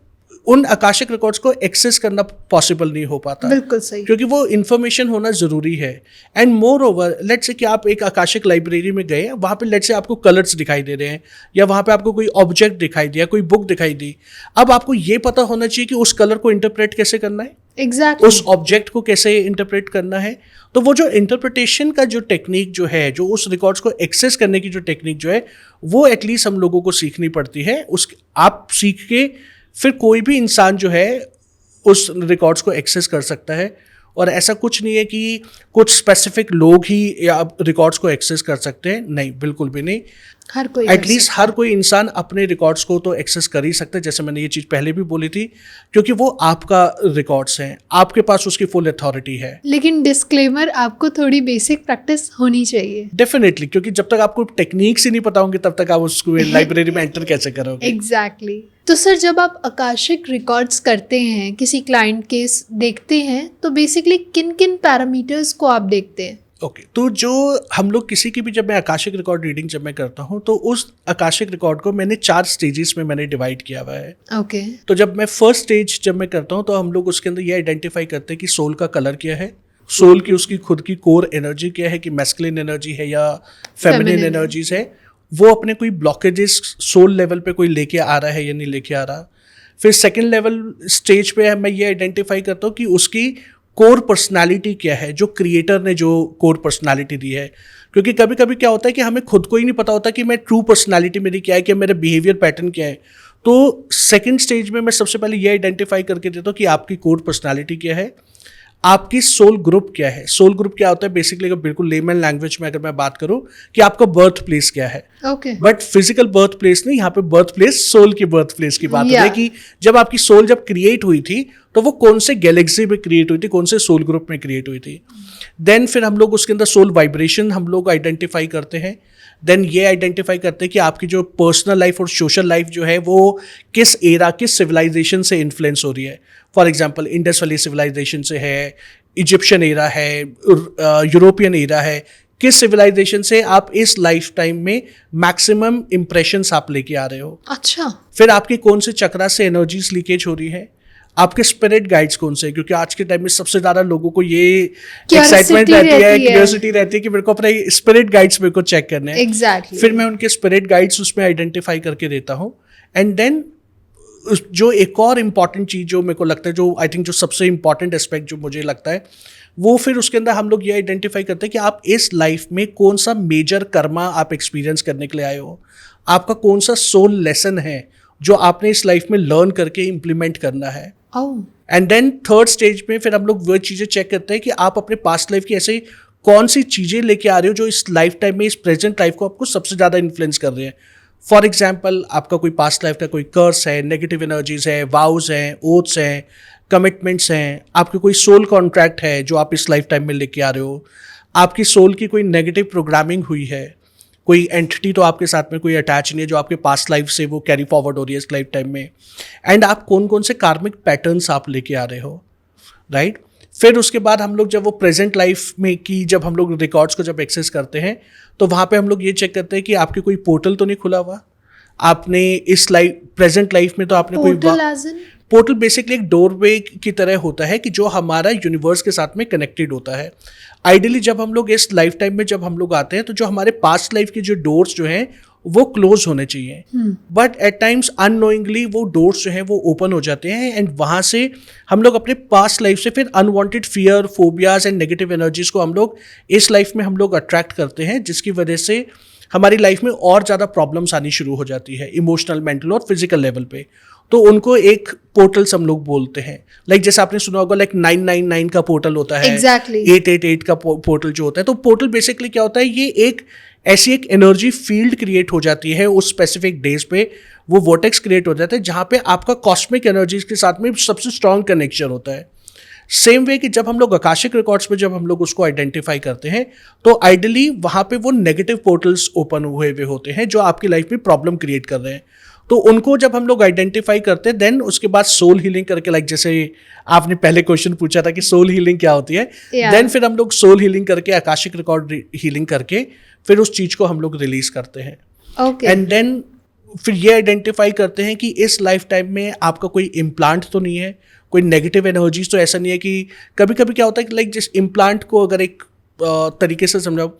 उन आकाशिक रिकॉर्ड्स को एक्सेस करना पॉसिबल नहीं हो पाता। बिल्कुल सही, क्योंकि वो इन्फॉर्मेशन होना ज़रूरी है। And more over, let's say कि आप एक आकाशिक लाइब्रेरी में गए, वहाँ पे लेट्स से आपको कलर्स दिखाई दे रहे हैं, या वहाँ पे आपको कोई ऑब्जेक्ट दिखाई दिया, कोई बुक दिखाई दी। अब आपको ये पता होना चाहिए कि उस कलर को इंटरप्रेट कैसे करना है, एग्जैक्टली उस ऑब्जेक्ट को कैसे इंटरप्रेट करना है। तो वो जो इंटरप्रिटेशन का जो टेक्निक जो है, जो उस रिकॉर्ड्स को एक्सेस करने की जो टेक्निक जो है, वो एटलीस्ट हम लोगों को सीखनी पड़ती है। आप सीख के फिर कोई भी इंसान जो है उस रिकॉर्ड्स को एक्सेस कर सकता है। और ऐसा कुछ नहीं है कि कुछ स्पेसिफिक लोग ही या रिकॉर्ड्स को एक्सेस कर सकते हैं, नहीं, बिल्कुल भी नहीं। हर कोई एटलीस्ट हर कोई इंसान अपने रिकॉर्ड्स को तो एक्सेस कर ही सकता है, जैसे मैंने ये चीज़ पहले भी बोली थी, क्योंकि वो आपका रिकॉर्ड्स हैं, आपके पास उसकी फुल अथॉरिटी है। लेकिन डिस्क्लेमर, आपको थोड़ी बेसिक प्रैक्टिस होनी चाहिए। डेफिनेटली, क्योंकि जब तक आपको टेक्निक्स ही नहीं पता होंगे तब तक आप उसको लाइब्रेरी में एंटर कैसे करोगे। एग्जैक्टली। तो सर जब आप आकाशिक रिकॉर्ड्स करते हैं, किसी क्लाइंट केस देखते हैं, तो बेसिकली किन किन पैरामीटर्स को आप देखते हैं? ओके, तो जो हम लोग किसी की भी, जब मैं आकाशिक रिकॉर्ड रीडिंग जब मैं करता हूँ, तो उस आकाशिक रिकॉर्ड को मैंने 4 स्टेजेस में मैंने डिवाइड किया हुआ है। ओके, तो जब मैं फर्स्ट स्टेज जब मैं करता हूँ, तो हम लोग उसके अंदर ये आइडेंटिफाई करते हैं कि सोल का कलर क्या है, सोल की उसकी खुद की कोर एनर्जी क्या है, कि मैस्कुलिन एनर्जी है या फेमिनिन एनर्जीज है, वो अपने कोई ब्लॉकेजेस सोल लेवल पे कोई लेके आ रहा है या नहीं लेके आ रहा। फिर सेकेंड लेवल स्टेज पे मैं ये आइडेंटिफाई करता हूँ कि उसकी कोर पर्सनालिटी क्या है, जो क्रिएटर ने जो कोर पर्सनालिटी दी है। क्योंकि कभी कभी क्या होता है कि हमें खुद को ही नहीं पता होता कि मैं ट्रू पर्सनालिटी मेरी क्या है, कि मेरा बिहेवियर पैटर्न क्या है। तो सेकंड स्टेज में मैं सबसे पहले ये आइडेंटिफाई करके देता हूँ कि आपकी कोर पर्सनालिटी क्या है, आपकी सोल ग्रुप क्या है। सोल ग्रुप क्या होता है बेसिकली, अगर बिल्कुल लेमन लैंग्वेज में अगर मैं बात करूं, कि आपका बर्थ प्लेस क्या है। Okay, but physical birth place नहीं, यहाँ पे बर्थ प्लेस सोल की बर्थ प्लेस की बात हो रही है, कि जब आपकी सोल जब क्रिएट हुई थी तो वो कौन से गैलेक्सी में क्रिएट हुई थी, कौन से सोल ग्रुप में क्रिएट हुई थी। देन फिर हम लोग उसके अंदर सोल वाइब्रेशन हम लोग आइडेंटिफाई करते हैं। देन ये आइडेंटिफाई करते हैं कि आपकी जो पर्सनल लाइफ और सोशल लाइफ जो है वो किस एरा, किस सिविलाइजेशन से इन्फ्लुएंस हो रही है। For example Indus Valley civilisation से है, इजिप्शियन एरा है, यूरोपियन एरा है, किस सिविलाइजेशन से आप इस लाइफ टाइम में मैक्सिमम इंप्रेशंस आप लेके आ रहे हो। अच्छा, फिर आपके कौन से चक्रा से एनर्जीज लीकेज हो रही है, आपके स्पिरिट गाइड्स कौन से, क्योंकि आज के टाइम में सबसे ज्यादा लोगों को ये एक्साइटमेंट रहती है, क्यूरियोसिटी रहती है कि मेरे को अपने स्पिरिट गाइड्स मेरे को चेक करने हैं। एग्जैक्टली। फिर मैं उनके स्पिरिट गाइड्स उसमें आइडेंटिफाई करके देता हूँ। एंड देन जो एक और इम्पॉर्टेंट चीज़ जो मेरे को लगता है, जो आई थिंक जो सबसे इम्पॉर्टेंट एस्पेक्ट जो मुझे लगता है, वो फिर उसके अंदर हम लोग ये आइडेंटिफाई करते हैं कि आप इस लाइफ में कौन सा मेजर कर्मा आप एक्सपीरियंस करने के लिए आए हो, आपका कौन सा सोल लेसन है जो आपने इस लाइफ में लर्न करके इम्प्लीमेंट करना है। एंड देन थर्ड स्टेज में फिर हम लोग वो चीज़ें चेक करते हैं कि आप अपने पास्ट लाइफ की ऐसे कौन सी चीज़ें लेके आ रहे हो जो इस लाइफ टाइम में, इस प्रेजेंट लाइफ को आपको सबसे ज़्यादा इन्फ्लुएंस कर रहे हैं। फॉर एग्जाम्पल, आपका कोई पास्ट लाइफ का कोई कर्स है, नेगेटिव एनर्जीज है, वाउज हैं, ओथ्स हैं, कमिटमेंट्स हैं, आपके कोई सोल कॉन्ट्रैक्ट है जो आप इस लाइफ टाइम में लेके आ रहे हो, आपकी सोल की कोई नेगेटिव प्रोग्रामिंग हुई है, कोई एंटिटी तो आपके साथ में कोई अटैच नहीं है जो आपके पास्ट लाइफ से वो कैरी फॉरवर्ड हो रही है इस लाइफ टाइम में, एंड आप कौन कौन से कार्मिक पैटर्न्स आप लेके आ रहे हो, राइट। फिर उसके बाद हम लोग जब वो प्रेजेंट लाइफ में की जब हम लोग रिकॉर्ड्स को जब एक्सेस करते हैं तो वहाँ पे हम लोग ये चेक करते हैं कि आपके कोई पोर्टल तो नहीं खुला हुआ, आपने इस लाइफ प्रेजेंट लाइफ में तो आपने पोर्टल बेसिकली एक डोरवे की तरह होता है कि जो हमारा यूनिवर्स के साथ में कनेक्टेड होता है। आइडियली जब हम लोग इस लाइफ टाइम में जब हम लोग आते हैं तो जो हमारे पास्ट लाइफ के जो डोर्स जो हैं वो क्लोज होने चाहिए, बट एट टाइम्स अननोइंगली वो डोर्स जो हैं वो ओपन हो जाते हैं, एंड वहाँ से हम लोग अपने पास्ट लाइफ से फिर unwanted fear, phobias and negative energies को हम लोग इस लाइफ में हम लोग अट्रैक्ट करते हैं, जिसकी वजह से हमारी लाइफ में और ज़्यादा प्रॉब्लम्स आनी शुरू हो जाती है इमोशनल, मेंटल और फिजिकल लेवल पे। तो उनको एक पोर्टल्स हम लोग बोलते हैं, लाइक जैसे आपने सुना होगा लाइक 999 का पोर्टल होता है, 888 का पोर्टल जो होता है। तो पोर्टल बेसिकली क्या होता है, ये एक ऐसी एक एनर्जी फील्ड क्रिएट हो जाती है उस स्पेसिफिक डेज पे, वो वोर्टेक्स क्रिएट हो जाता है जहाँ पे आपका कॉस्मिक एनर्जीज के साथ में सबसे स्ट्रॉन्ग कनेक्शन होता है। सेम वे कि जब हम लोग आकाशिक रिकॉर्ड्स में जब हम लोग उसको आइडेंटिफाई करते हैं तो आइडियली वहाँ पे वो नेगेटिव पोर्टल्स ओपन हुए हुए होते हैं जो आपकी लाइफ में प्रॉब्लम क्रिएट कर रहे हैं। तो उनको जब हम लोग आइडेंटिफाई करते हैं देन उसके बाद सोल हीलिंग करके, लाइक जैसे आपने पहले क्वेश्चन पूछा था कि सोल हीलिंग क्या होती है, देन फिर हम लोग सोल हीलिंग करके आकाशिक रिकॉर्ड हीलिंग करके फिर उस चीज़ को हम लोग रिलीज करते हैं, एंड देन फिर ये आइडेंटिफाई करते हैं कि इस लाइफ टाइम में आपका कोई इम्प्लांट तो नहीं है, कोई नेगेटिव एनर्जीज तो ऐसा नहीं है। कि कभी कभी क्या होता है कि लाइक जिस इम्प्लांट को अगर एक तरीके से समझाओ,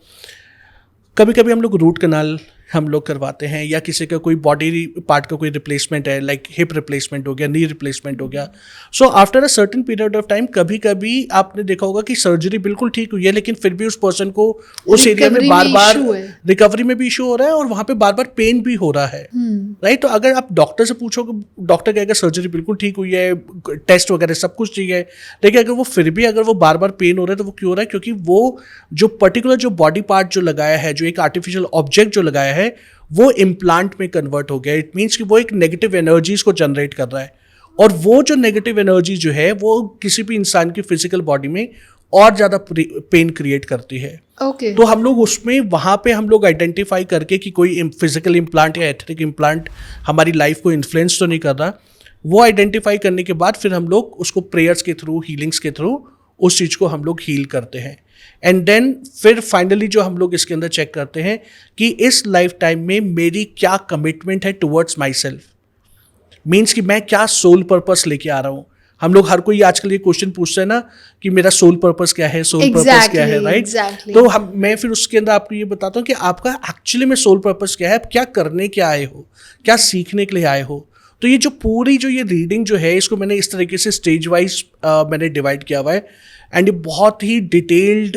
कभी कभी हम लोग रूट कनाल हम लोग करवाते हैं या किसी का कोई बॉडी पार्ट का कोई रिप्लेसमेंट है, लाइक हिप रिप्लेसमेंट हो गया, नी रिप्लेसमेंट हो गया। So after a certain period of time कभी कभी आपने देखा होगा कि सर्जरी बिल्कुल ठीक हुई है लेकिन फिर भी उस पर्सन को उस एरिया में बार बार रिकवरी में भी इशू हो रहा है और वहाँ पे बार बार पेन भी हो रहा है, राइट। तो अगर आप डॉक्टर से पूछोगे, डॉक्टर कहेगा सर्जरी बिल्कुल ठीक हुई है, टेस्ट वगैरह सब कुछ ठीक है, लेकिन अगर वो फिर भी अगर वो बार बार पेन हो रहा है तो वो क्यों हो रहा है? क्योंकि वो जो पर्टिकुलर जो बॉडी पार्ट जो लगाया है, जो एक आर्टिफिशियल ऑब्जेक्ट जो लगाया है वो इम्प्लांट में कन्वर्ट हो गया। इट मीन्स कि वो एक नेगेटिव एनर्जीज को जनरेट कर रहा है, और वो जो नेगेटिव एनर्जी जो है वो किसी भी इंसान की फिजिकल बॉडी में और ज़्यादा पेन क्रिएट करती है। तो हम लोग उसमें वहाँ पे हम लोग आइडेंटिफाई करके कि कोई फिजिकल इम्प्लांट या एथेरिक इम्प्लांट हमारी लाइफ को इन्फ्लुएंस तो नहीं कर रहा, वो आइडेंटिफाई करने के बाद फिर हम लोग उसको प्रेयर्स के थ्रू, हीलिंग्स के थ्रू उस चीज़ को हम लोग हील करते हैं। एंड देन फिर फाइनली जो हम लोग इसके अंदर चेक करते हैं कि इस लाइफ टाइम में मेरी क्या कमिटमेंट है टुवर्ड्स माई सेल्फ, मीन्स कि मैं क्या सोल पर्पस लेके आ रहा हूँ। हम लोग हर कोई आजकल ये क्वेश्चन पूछते हैं ना कि मेरा सोल पर्पस क्या है, सोल पर्पस क्या है, राइट। तो मैं फिर उसके अंदर आपको ये बताता हूँ कि आपका एक्चुअली में सोल पर्पस क्या है, आप क्या करने के आए हो, क्या सीखने के लिए आए हो। तो ये जो पूरी जो ये रीडिंग जो है इसको मैंने इस तरीके से स्टेज वाइज मैंने डिवाइड किया हुआ है, एंड ये बहुत ही डिटेल्ड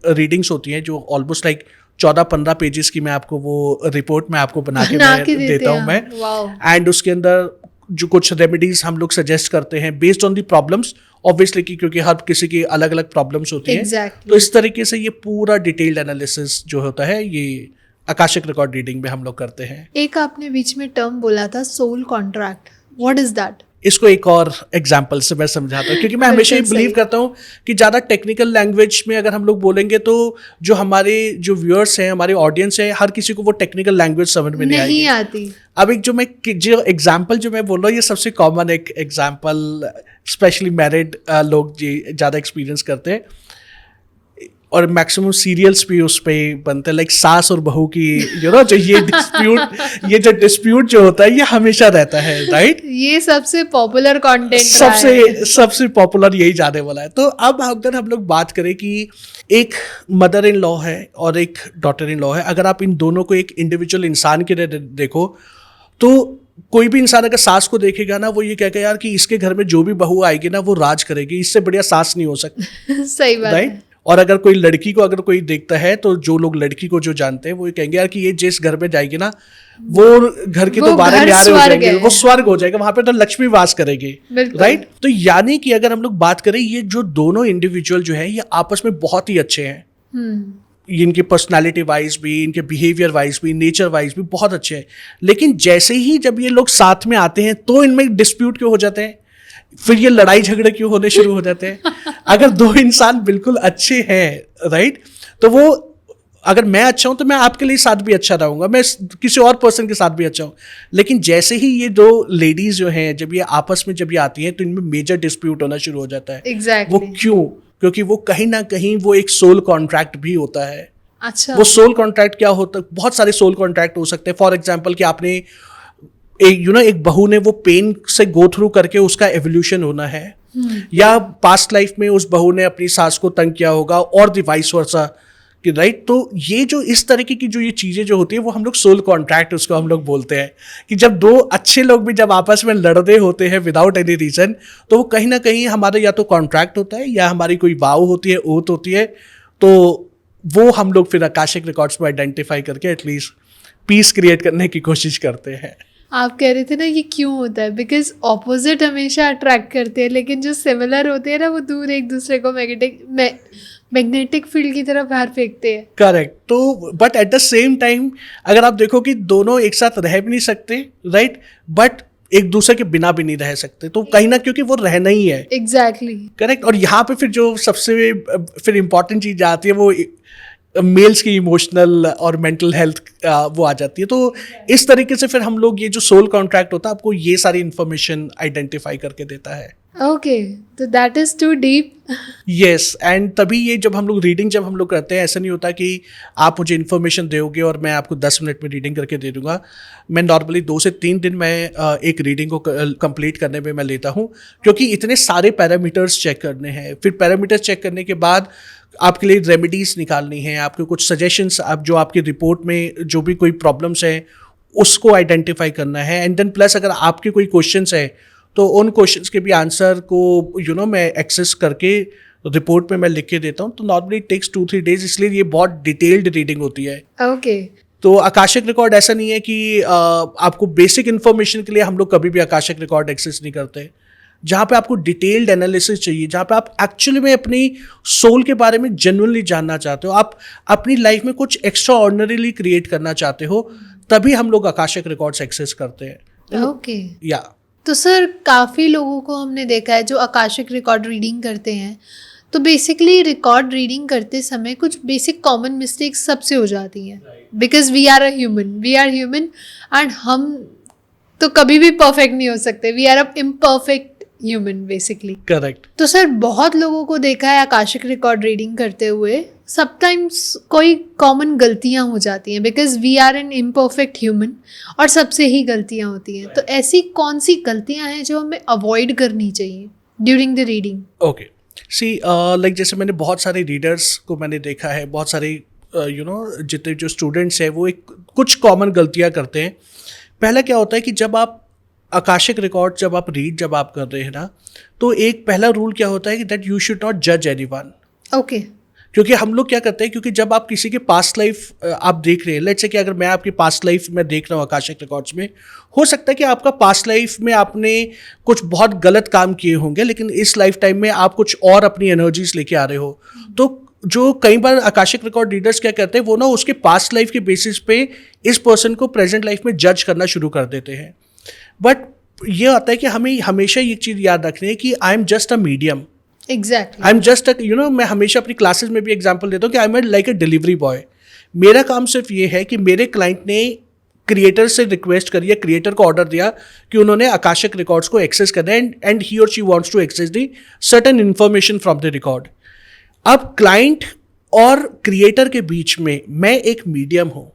रीडिंग्स होती हैं जो ऑलमोस्ट लाइक 14-15 पेजेस की मैं आपको वो रिपोर्ट में आपको बना के देता हूँ मैं। एंड उसके अंदर जो कुछ रेमेडीज हम लोग सजेस्ट करते हैं based on the problems, obviously क्योंकि हर किसी की अलग अलग प्रॉब्लम्स होती हैं। तो इस तरीके से ये पूरा डिटेल्ड एनालिसिस जो होता है ये आकाशिक रिकॉर्ड रीडिंग में हम लोग करते हैं। एक आपने बीच में टर्म बोला था soul contract, what is that? इसको एक और एग्जाम्पल से मैं समझाता हूँ, क्योंकि मैं हमेशा ही बिलीव करता हूँ कि ज़्यादा टेक्निकल लैंग्वेज में अगर हम लोग बोलेंगे तो जो हमारे जो व्यूअर्स हैं, हमारे ऑडियंस है, हर किसी को वो टेक्निकल लैंग्वेज समझ में नहीं आती। अब एक जो एग्जाम्पल जो मैं बोल रहा हूँ ये सबसे कॉमन एक एग्जाम्पल, स्पेशली मैरिड लोग जी ज़्यादा एक्सपीरियंस करते हैं, और मैक्सिमम सीरियल्स भी उस पे बनते हैं, लाइक सास और बहू की जो ये डिस्प्यूट जो होता है ये हमेशा रहता है, राइट। ये सबसे पॉपुलर कंटेंट, सबसे पॉपुलर यही जाने वाला है। तो अब अगर हम लोग बात करें कि एक मदर इन लॉ है और एक डॉटर इन लॉ है, अगर आप इन दोनों को एक इंडिविजुअल इंसान के लिए देखो तो कोई भी इंसान अगर सास को देखेगा ना वो ये कहेगा यार कि इसके घर में जो भी बहू आएगी ना वो राज करेगी, इससे बढ़िया सास नहीं हो सकती। सही बात, राइट। और अगर कोई लड़की को अगर कोई देखता है तो जो लोग लड़की को जो जानते हैं वो ये कहेंगे यार कि ये जिस घर में जाएगी ना वो घर के तो 12 न्यारे हो जाएंगे, वो स्वर्ग हो जाएगा, वहां पे तो लक्ष्मी वास करेगी, राइट। तो यानी कि अगर हम लोग बात करें ये जो दोनों इंडिविजुअल जो है ये आपस में बहुत ही अच्छे हैं, इनके पर्सनालिटी वाइज भी, इनके बिहेवियर वाइज भी, नेचर वाइज भी बहुत अच्छे हैं। लेकिन जैसे ही जब ये लोग साथ में आते हैं तो इनमें डिस्प्यूट क्यों हो जाते हैं, फिर ये लड़ाई झगड़े क्यों होने शुरू हो जाते हैं। अगर दो इंसान बिल्कुल अच्छे हैं, राइट, तो वो अगर मैं अच्छा हूं तो मैं आपके लिए साथ भी अच्छा रहूंगा, मैं किसी और पर्सन के साथ भी अच्छा हूं। लेकिन जैसे ही ये दो लेडीज जो हैं जब ये आपस में जब ये आती हैं तो इनमें मेजर डिस्प्यूट होना शुरू हो जाता है। Exactly. वो क्यों? क्योंकि वो कहीं ना कहीं वो एक सोल कॉन्ट्रैक्ट भी होता है। अच्छा। वो सोल कॉन्ट्रैक्ट क्या होता है? बहुत सारे सोल कॉन्ट्रैक्ट हो सकते हैं। फॉर एग्जाम्पल कि आपने एक बहू ने वो पेन से गो थ्रू करके उसका एवोल्यूशन होना है, या पास्ट लाइफ में उस बहू ने अपनी सास को तंग किया होगा, और द वाइस वर्सा, कि राइट। तो ये जो इस तरीके की जो ये चीजें जो होती है वो हम लोग सोल कॉन्ट्रैक्ट उसको हम लोग बोलते हैं, कि जब दो अच्छे लोग भी जब आपस में लड़ रहे होते हैं विदाउट एनी रीजन, तो वो कहीं ना कहीं हमारा या तो कॉन्ट्रैक्ट होता है या हमारी कोई वाव होती है, ओथ होती है। तो वो हम लोग फिर आकाशिक रिकॉर्ड्स में आइडेंटिफाई करके एटलीस्ट पीस क्रिएट करने की कोशिश करते हैं। आप कह रहे थे ना ये क्यों होता है, बिकॉज ऑपोजिट हमेशा अट्रैक्ट करते हैं, लेकिन जो सिमिलर होते हैं ना वो दूर एक दूसरे को मैग्नेटिक फील्ड की तरफ बाहर फेंकते हैं। करेक्ट। तो but at the same time अगर आप देखो कि दोनों एक साथ रह भी नहीं सकते, राइट, बट एक दूसरे के बिना भी नहीं रह सकते, तो कहीं ना क्योंकि वो रहना ही है। एग्जैक्टली। करेक्ट। और यहाँ पे फिर जो सबसे फिर इम्पॉर्टेंट चीज आती है वो मेल्स की इमोशनल और मेंटल हेल्थ वो आ जाती है। तो इस तरीके से फिर हम लोग ये जो सोल कॉन्ट्रैक्ट होता है आपको ये सारी इंफॉर्मेशन आइडेंटिफाई करके देता है। ओके, तो that is too deep. Yes, and तभी ये जब हम लोग रीडिंग जब हम लोग करते हैं, ऐसा नहीं होता कि आप मुझे इन्फॉर्मेशन दोगे और मैं आपको 10 मिनट में रीडिंग करके दे दूंगा। मैं नॉर्मली 2 से 3 दिन मैं एक रीडिंग को कंप्लीट करने में मैं लेता हूँ, क्योंकि इतने सारे पैरामीटर्स चेक करने हैं। फिर पैरामीटर्स चेक करने के बाद आपके लिए रेमेडीज निकालनी है, आपके कुछ सजेशंस, आप जो आपकी रिपोर्ट में जो भी कोई प्रॉब्लम्स है उसको आइडेंटिफाई करना है। एंड देन प्लस अगर आपके कोई क्वेश्चंस है तो उन क्वेश्चंस के भी आंसर को मैं एक्सेस करके रिपोर्ट में मैं लिख के देता हूँ। तो नॉर्मली टेक्स 2-3 डेज, इसलिए ये बहुत डिटेल्ड रीडिंग होती है। ओके। तो आकाशिक रिकॉर्ड ऐसा नहीं है कि आपको बेसिक इन्फॉर्मेशन के लिए हम लोग कभी भी आकाशिक रिकॉर्ड एक्सेस नहीं करते। जहाँ पे आपको डिटेल्ड एनालिसिस चाहिए, जहाँ पे आप एक्चुअली में अपनी सोल के बारे में जेन्युइनली जानना चाहते हो, आप अपनी लाइफ में कुछ एक्स्ट्रा ऑर्डिनरीली क्रिएट करना चाहते हो, तभी हम लोग आकाशिक रिकॉर्ड्स एक्सेस करते हैं। ओके। या तो सर काफ़ी लोगों को हमने देखा है जो आकाशिक रिकॉर्ड रीडिंग करते हैं, तो बेसिकली रिकॉर्ड रीडिंग करते समय कुछ बेसिक कॉमन मिस्टेक्स सबसे हो जाती हैं, because we are human and हम तो कभी भी परफेक्ट नहीं हो सकते, we are a imperfect human basically. Correct. तो सर बहुत लोगों को देखा है आकाशिक रिकॉर्ड रीडिंग करते हुए समटाइम्स कोई कॉमन गलतियां हो जाती हैं, because we are an imperfect human और सबसे ही गलतियां होती हैं। तो ऐसी कौन सी गलतियां हैं जो हमें अवॉइड करनी चाहिए during the reading? Okay, see like जैसे मैंने बहुत सारे रीडर्स को मैंने देखा है, बहुत सारे जितने जो स्टूडेंट्स हैं वो एक कुछ कॉमन गलतियां करते हैं। पहला क्या होता है कि जब आप आकाशिक रिकॉर्ड जब आप कर रहे हैं ना, तो एक पहला रूल क्या होता है कि दैट यू शुड नॉट जज एनीवन। ओके। क्योंकि हम लोग क्या करते हैं, क्योंकि जब आप किसी के पास्ट लाइफ आप देख रहे हैं, लेट्स से कि अगर मैं आपकी पास्ट लाइफ में देख रहा हूँ आकाशिक रिकॉर्ड्स में, हो सकता है कि आपका पास्ट लाइफ में आपने कुछ बहुत गलत काम किए होंगे, लेकिन इस लाइफ टाइम में आप कुछ और अपनी एनर्जीज लेके आ रहे हो। तो जो कई बार आकाशिक रिकॉर्ड रीडर्स क्या करते हैं, वो ना उसके पास्ट लाइफ के बेसिस पे इस पर्सन को प्रेजेंट लाइफ में जज करना शुरू कर देते हैं। बट ये आता है कि हमें हमेशा ये चीज़ याद रखनी है कि I am just a medium. Exactly. I am just मैं हमेशा अपनी क्लासेस में भी एग्जांपल देता हूँ कि I am like a delivery boy. मेरा काम सिर्फ ये है कि मेरे क्लाइंट ने क्रिएटर से रिक्वेस्ट करी है, क्रिएटर को ऑर्डर दिया कि उन्होंने आकाशिक रिकॉर्ड्स को एक्सेस करना है, and he or she wants to access the certain information from the record. अब क्लाइंट और क्रिएटर के बीच में मैं एक मीडियम हूँ।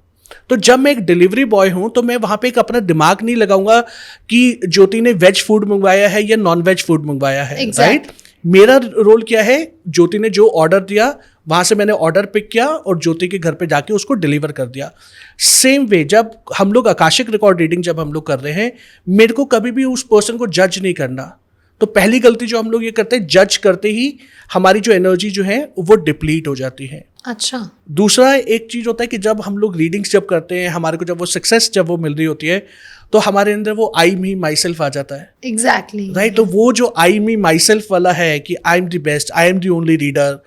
तो जब मैं एक डिलीवरी बॉय हूं तो मैं वहां पे एक अपना दिमाग नहीं लगाऊंगा कि ज्योति ने वेज फूड मंगवाया है या नॉन वेज फूड मंगवाया है, राइट? मेरा रोल क्या है, ज्योति ने जो ऑर्डर दिया वहां से मैंने ऑर्डर पिक किया और ज्योति के घर पे जाके उसको डिलीवर कर दिया। सेम वे जब हम लोग आकाशिक रिकॉर्ड रीडिंग जब हम लोग कर रहे हैं, मेरे को कभी भी उस पर्सन को जज नहीं करना। तो पहली गलती जो हम लोग ये करते हैं, जज करते ही हमारी जो एनर्जी जो है वो डिप्लीट हो जाती है। अच्छा। दूसरा एक चीज होता है कि जब हम लोग रीडिंग्स जब करते हैं, हमारे को जब वो सक्सेस जब वो मिल रही होती है, तो हमारे अंदर वो आई मी माई सेल्फ आ जाता है। एग्जैक्टली। राइट। तो वो जो आई मी माई सेल्फ वाला है कि I am the best, I am the only reader,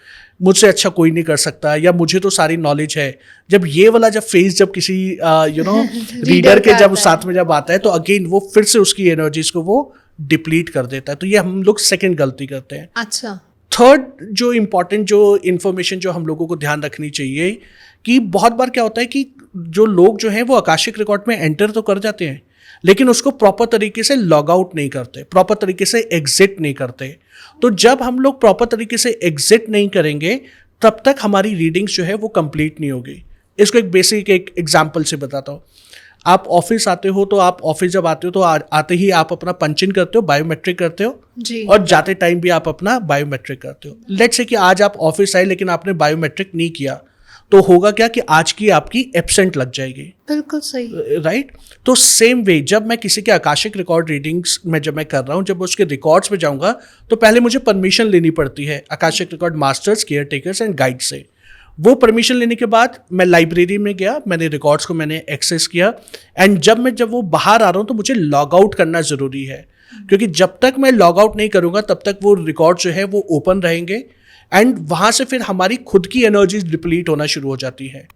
मुझसे अच्छा कोई नहीं कर सकता, या मुझे तो सारी नॉलेज है, जब ये वाला जब फेज जब किसी रीडर के जब साथ में जब आता है, तो अगेन वो फिर से उसकी एनर्जीज को वो डिप्लीट कर देता है। तो ये हम लोग सेकेंड गलती करते हैं। अच्छा। थर्ड जो इम्पॉर्टेंट जो इन्फॉर्मेशन जो हम लोगों को ध्यान रखनी चाहिए कि बहुत बार क्या होता है कि जो लोग जो हैं वो आकाशिक रिकॉर्ड में एंटर तो कर जाते हैं, लेकिन उसको प्रॉपर तरीके से लॉग आउट नहीं करते, प्रॉपर तरीके से एग्जिट नहीं करते। तो जब हम लोग प्रॉपर तरीके से एग्जिट नहीं करेंगे तब तक हमारी रीडिंग्स जो है वो कंप्लीट नहीं होगी। इसको एक बेसिक एक एग्जांपल से बताता हूँ। आप ऑफिस आते हो, तो आप ऑफिस जब आते हो तो आते ही आप अपना पंच इन करते हो, बायोमेट्रिक करते हो जी। और जाते टाइम भी आप अपना बायोमेट्रिक करते हो। लेट्स से कि आज आप ऑफिस आए लेकिन आपने बायोमेट्रिक नहीं किया, तो होगा क्या कि आज की आपकी एब्सेंट लग जाएगी। बिल्कुल सही। राइट। तो सेम वे जब मैं किसी के आकाशिक रिकॉर्ड रीडिंग्स में जब मैं कर रहा हूँ, जब उसके रिकॉर्ड्स में जाऊंगा तो पहले मुझे परमिशन लेनी पड़ती है Akashic record masters, care takers and guide से। वो परमिशन लेने के बाद मैं लाइब्रेरी में गया, मैंने रिकॉर्ड्स को मैंने एक्सेस किया, एंड जब वो बाहर आ रहा हूँ तो मुझे लॉग आउट करना ज़रूरी है, क्योंकि जब तक मैं लॉग आउट नहीं करूँगा तब तक वो रिकॉर्ड जो है वो ओपन रहेंगे, एंड वहाँ से फिर हमारी खुद की एनर्जी डिप्लीट होना शुरू हो जाती है।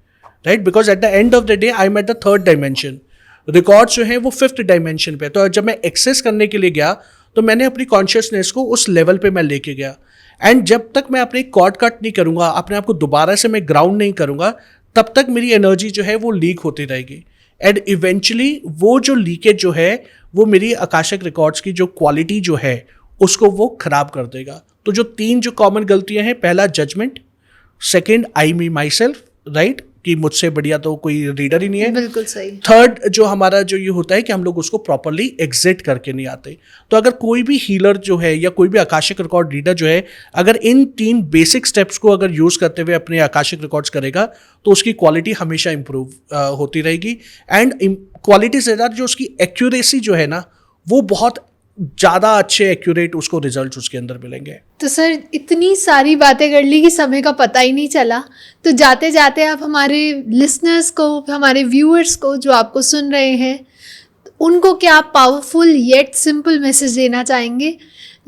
Right, because at the end of the day I am at the third dimension, record जो है वो फिफ्थ डायमेंशन पे। तो जब मैं एक्सेस करने के लिए गया तो मैंने अपनी कॉन्शियसनेस को उस लेवल पे मैं लेके गया, एंड जब तक मैं अपने कॉर्ड कट नहीं करूँगा, अपने आप को दोबारा से मैं ग्राउंड नहीं करूँगा, तब तक मेरी एनर्जी जो है वो लीक होती रहेगी, एंड इवेंचुअली वो जो लीकेज जो है वो मेरी आकाशिक रिकॉर्ड्स की जो क्वालिटी जो है उसको वो खराब कर देगा। तो जो 3 जो कॉमन गलतियां हैं, पहला judgement, second I me myself, right, कि मुझसे बढ़िया तो कोई रीडर ही नहीं है। बिल्कुल सही। थर्ड जो हमारा जो ये होता है कि हम लोग उसको प्रॉपरली एग्जिट करके नहीं आते। तो अगर कोई भी हीलर जो है या कोई भी आकाशिक रिकॉर्ड रीडर जो है, अगर इन 3 बेसिक स्टेप्स को अगर यूज करते हुए अपने आकाशिक रिकॉर्ड्स करेगा तो उसकी क्वालिटी हमेशा इंप्रूव होती रहेगी, एंड क्वालिटी से ज़्यादा जो उसकी एक्यूरेसी जो है ना वो बहुत ज़्यादा अच्छे एक्यूरेट उसको रिजल्ट उसके अंदर मिलेंगे। तो सर इतनी सारी बातें कर ली कि समय का पता ही नहीं चला। तो जाते जाते आप हमारे लिसनर्स को, हमारे व्यूअर्स को जो आपको सुन रहे हैं, उनको क्या आप पावरफुल येट सिंपल मैसेज देना चाहेंगे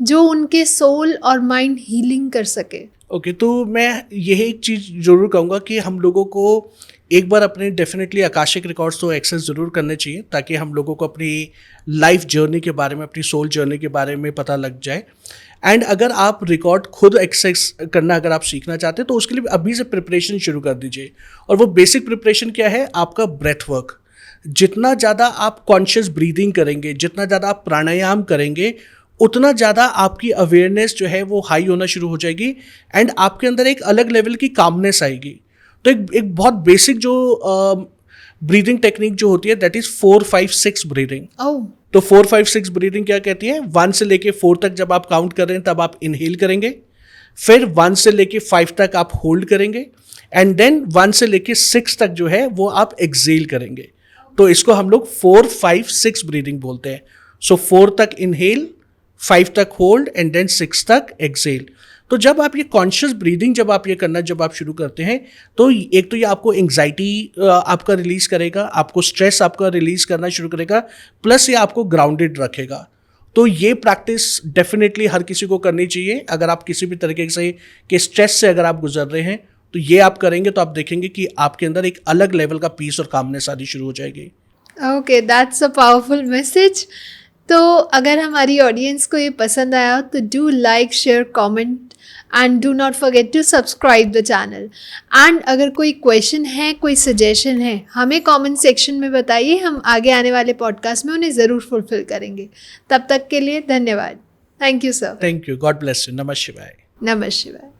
जो उनके सोल और माइंड हीलिंग कर सके? ओके, तो मैं यही एक चीज़ ज़रूर कहूँगा कि हम लोगों को एक बार अपने डेफिनेटली आकाशिक रिकॉर्ड्स तो एक्सेस ज़रूर करने चाहिए, ताकि हम लोगों को अपनी लाइफ जर्नी के बारे में, अपनी सोल जर्नी के बारे में पता लग जाए। एंड अगर आप रिकॉर्ड खुद एक्सेस करना अगर आप सीखना चाहते हैं तो उसके लिए अभी से प्रिपरेशन शुरू कर दीजिए। और वो बेसिक प्रिपरेशन क्या है? आपका ब्रेथ वर्क। जितना ज़्यादा आप कॉन्शियस ब्रीदिंग करेंगे, जितना ज़्यादा आप प्राणायाम करेंगे, उतना ज़्यादा आपकी अवेयरनेस जो है वो हाई होना शुरू हो जाएगी, एंड आपके अंदर एक अलग लेवल की कामनेस आएगी। तो एक बहुत बेसिक जो ब्रीदिंग टेक्निक जो होती है दैट इज 4-5-6 ब्रीदिंग। तो 4-5-6 ब्रीदिंग क्या कहती है? 1 से लेके 4 तक जब आप काउंट कर रहे हैं तब आप इनहेल करेंगे, फिर 1 से लेके 5 तक आप होल्ड करेंगे, एंड देन 1 से लेके 6 तक जो है वो आप एक्सेल करेंगे। तो इसको हम लोग 4-5-6 ब्रीदिंग बोलते हैं। सो 4 तक इनहेल, 5 तक होल्ड, एंड देन 6 तक एक्सेल। तो जब आप ये कॉन्शियस ब्रीदिंग जब आप ये करना जब आप शुरू करते हैं तो एक तो ये आपको एंग्जाइटी आपका रिलीज करेगा, आपको स्ट्रेस आपका रिलीज करना शुरू करेगा, प्लस ये आपको ग्राउंडेड रखेगा। तो ये प्रैक्टिस डेफिनेटली हर किसी को करनी चाहिए। अगर आप किसी भी तरीके से के स्ट्रेस से अगर आप गुजर रहे हैं तो ये आप करेंगे तो आप देखेंगे कि आपके अंदर एक अलग लेवल का पीस और कामनेस आनी शुरू हो जाएगी। Okay, that's a powerful message. तो अगर हमारी ऑडियंस को ये पसंद आया तो do like, share, comment and do not forget to subscribe the channel. And अगर कोई क्वेश्चन है, कोई सजेशन है, हमें कमेंट सेक्शन में बताइए, हम आगे आने वाले पॉडकास्ट में उन्हें ज़रूर फुलफिल करेंगे। तब तक के लिए धन्यवाद। Thank you sir. Thank you. God bless you. नमः शिवाय। नमः शिवाय।